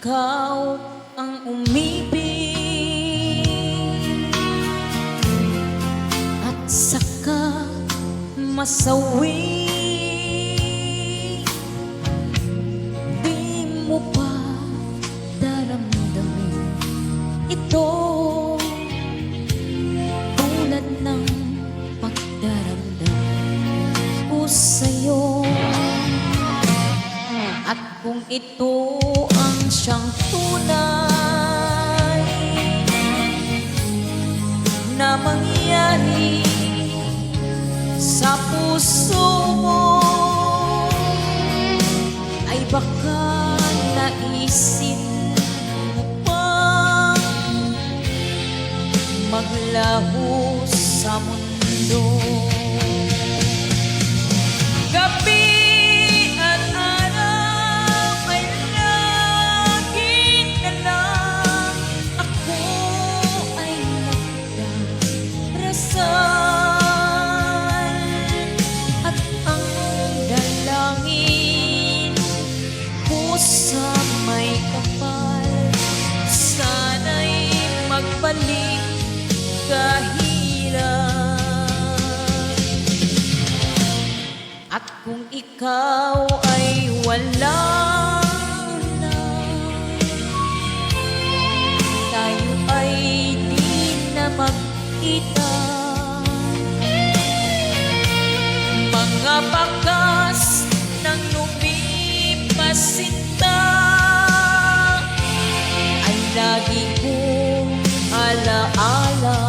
ikaw ang umibig at saka masawi. Di mo pa daramdamin ito tulad ng pagdaramdam ko sa'yo. At kung ito ang siyang tunay na mangyari sa puso mo, ay baka naisip mo pang maglaho sa mundo. Gabi at araw ay lagi na lang ako ay nagdarasal, at ang dalangin ko sa may kapal, sana'y magbalik kahirap. At kung ikaw ay wala na, tayo ay di na magkita. Mga bakas ng lumipas sinta ay lagi kong alaala.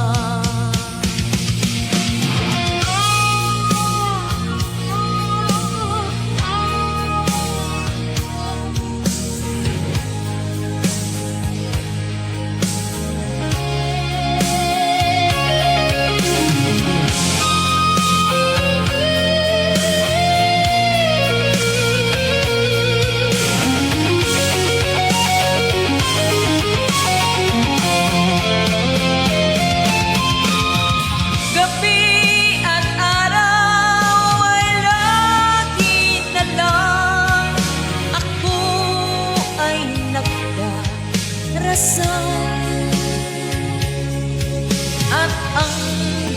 At ang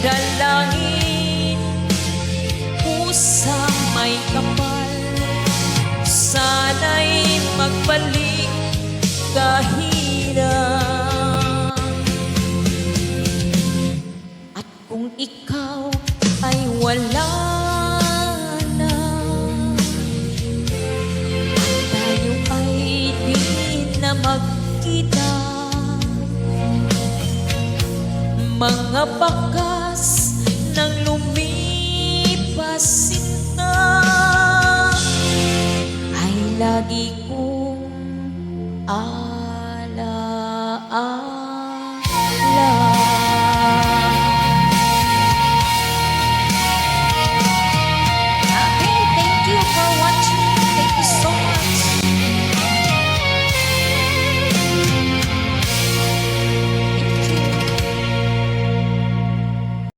dalangin ko sa may kapal, sana'y magbalik kahirap. At kung ikaw ay wala na, tayo ay di na magkita. Mga bakas ng lumipas sinta ay lagi kong